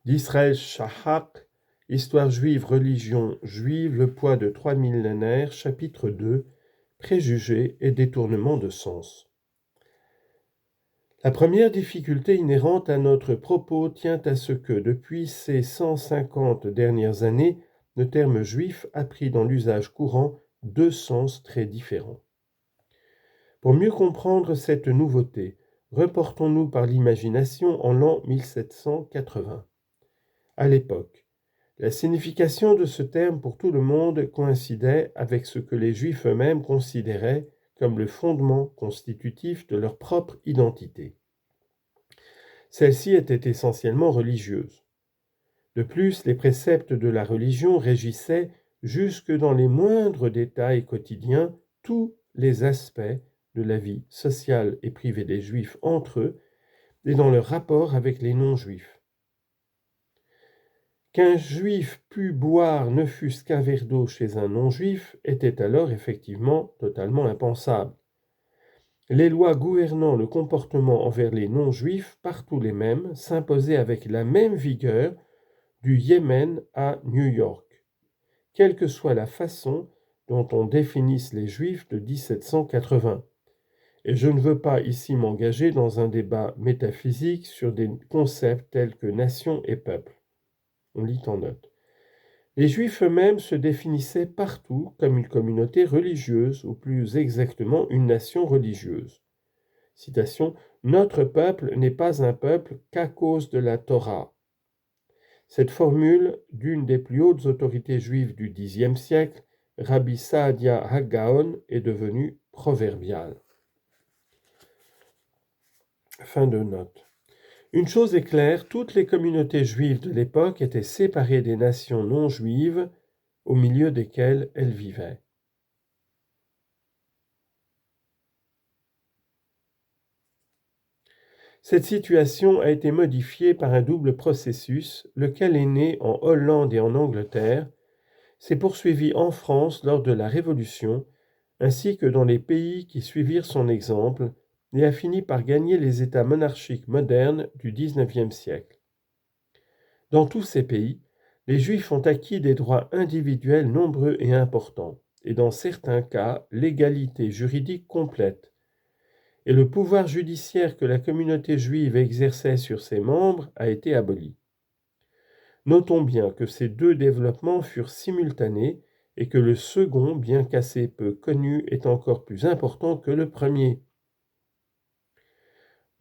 d'Israël Shahak, Histoire juive, religion juive, le poids de 3 millénaires, chapitre 2, préjugés et détournement de sens. La première difficulté inhérente à notre propos tient à ce que, depuis ces 150 dernières années, le terme juif a pris dans l'usage courant deux sens très différents. Pour mieux comprendre cette nouveauté, reportons-nous par l'imagination en l'an 1780. À l'époque, la signification de ce terme pour tout le monde coïncidait avec ce que les Juifs eux-mêmes considéraient comme le fondement constitutif de leur propre identité. Celle-ci était essentiellement religieuse. De plus, les préceptes de la religion régissaient, jusque dans les moindres détails quotidiens, tous les aspects de la vie sociale et privée des Juifs entre eux et dans leur rapport avec les non-Juifs. Qu'un Juif pût boire ne fût-ce qu'un verre d'eau chez un non-Juif était alors effectivement totalement impensable. Les lois gouvernant le comportement envers les non-Juifs, partout les mêmes, s'imposaient avec la même vigueur du Yémen à New York, quelle que soit la façon dont on définisse les Juifs de 1780. Et je ne veux pas ici m'engager dans un débat métaphysique sur des concepts tels que nation et peuple. On lit en note. Les Juifs eux-mêmes se définissaient partout comme une communauté religieuse, ou plus exactement une nation religieuse. Citation, « Notre peuple n'est pas un peuple qu'à cause de la Torah ». Cette formule d'une des plus hautes autorités juives du Xe siècle, Rabbi Saadia HaGaon, est devenue proverbiale. Fin de note. Une chose est claire, toutes les communautés juives de l'époque étaient séparées des nations non juives au milieu desquelles elles vivaient. Cette situation a été modifiée par un double processus, lequel est né en Hollande et en Angleterre, s'est poursuivi en France lors de la Révolution, ainsi que dans les pays qui suivirent son exemple, et a fini par gagner les États monarchiques modernes du XIXe siècle. Dans tous ces pays, les Juifs ont acquis des droits individuels nombreux et importants, et dans certains cas, l'égalité juridique complète. Et le pouvoir judiciaire que la communauté juive exerçait sur ses membres a été aboli. Notons bien que ces deux développements furent simultanés et que le second, bien qu'assez peu connu, est encore plus important que le premier.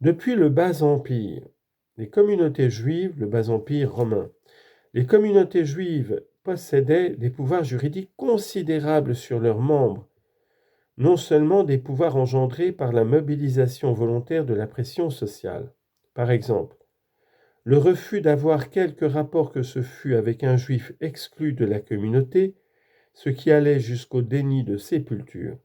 Depuis le Bas Empire, les communautés juives, le Bas Empire romain, les communautés juives possédaient des pouvoirs juridiques considérables sur leurs membres, non seulement des pouvoirs engendrés par la mobilisation volontaire de la pression sociale. Par exemple, le refus d'avoir quelque rapport que ce fût avec un juif exclu de la communauté, ce qui allait jusqu'au déni de sépulture.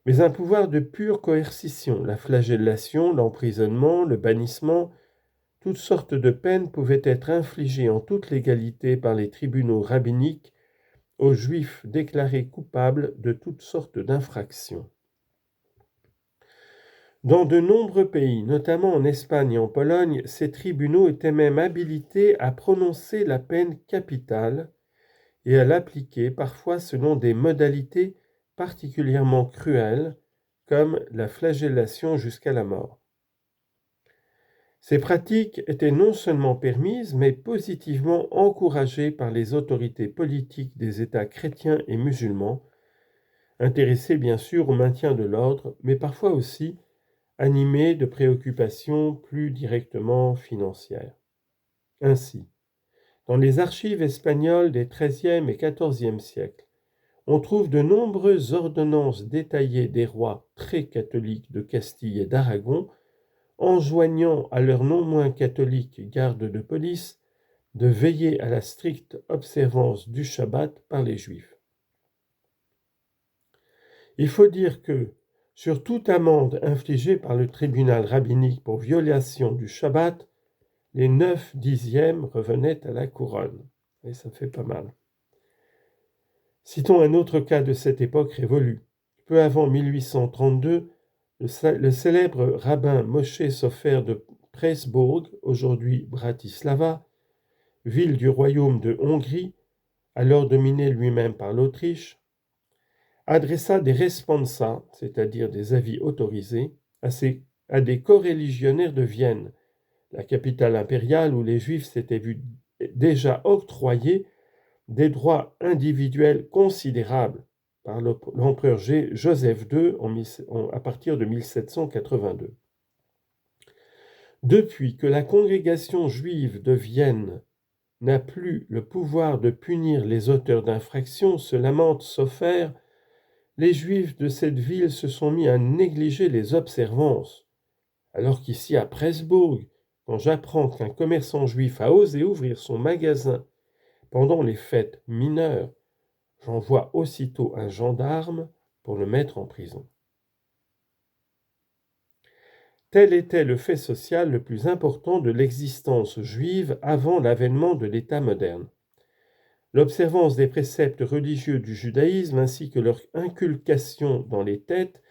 Mais un pouvoir de pure coercition, la flagellation, l'emprisonnement, le bannissement, toutes sortes de peines pouvaient être infligées en toute légalité par les tribunaux rabbiniques aux juifs déclarés coupables de toutes sortes d'infractions. Dans de nombreux pays, notamment en Espagne et en Pologne, ces tribunaux étaient même habilités à prononcer la peine capitale et à l'appliquer parfois selon des modalités particulièrement cruelles, comme la flagellation jusqu'à la mort. Ces pratiques étaient non seulement permises, mais positivement encouragées par les autorités politiques des États chrétiens et musulmans, intéressés bien sûr au maintien de l'ordre, mais parfois aussi animés de préoccupations plus directement financières. Ainsi, dans les archives espagnoles des XIIIe et XIVe siècles, on trouve de nombreuses ordonnances détaillées des rois très catholiques de Castille et d'Aragon, enjoignant à leurs non moins catholiques gardes de police de veiller à la stricte observance du Shabbat par les Juifs. Il faut dire que, sur toute amende infligée par le tribunal rabbinique pour violation du Shabbat, les 9/10 revenaient à la couronne. Et ça fait pas mal. Citons un autre cas de cette époque révolue. Peu avant 1832, le célèbre rabbin Moshe Sofer de Pressburg, aujourd'hui Bratislava, ville du royaume de Hongrie, alors dominé lui-même par l'Autriche, adressa des responsa, c'est-à-dire des avis autorisés, à des coreligionnaires de Vienne, la capitale impériale où les Juifs s'étaient vus déjà octroyer des droits individuels considérables par l'empereur Joseph II à partir de 1782. Depuis que la congrégation juive de Vienne n'a plus le pouvoir de punir les auteurs d'infractions, se lamente Sopher, les Juifs de cette ville se sont mis à négliger les observances. Alors qu'ici à Presbourg, quand j'apprends qu'un commerçant juif a osé ouvrir son magasin pendant les fêtes mineures, j'envoie aussitôt un gendarme pour le mettre en prison. Tel était le fait social le plus important de l'existence juive avant l'avènement de l'État moderne. L'observance des préceptes religieux du judaïsme ainsi que leur inculcation dans les têtes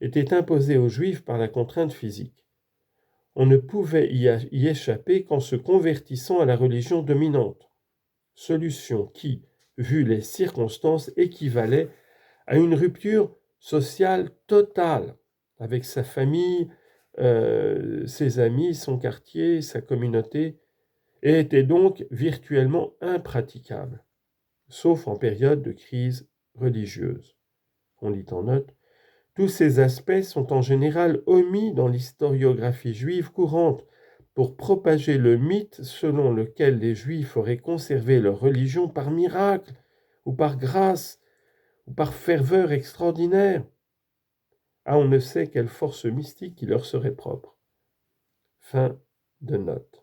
était imposée aux Juifs par la contrainte physique. On ne pouvait y échapper qu'en se convertissant à la religion dominante, solution qui, vu les circonstances, équivalait à une rupture sociale totale avec sa famille, ses amis, son quartier, sa communauté, et était donc virtuellement impraticable, sauf en période de crise religieuse. On lit en note, tous ces aspects sont en général omis dans l'historiographie juive courante pour propager le mythe selon lequel les Juifs auraient conservé leur religion par miracle, ou par grâce, ou par ferveur extraordinaire. Ah, on ne sait quelle force mystique qui leur serait propre. Fin de note.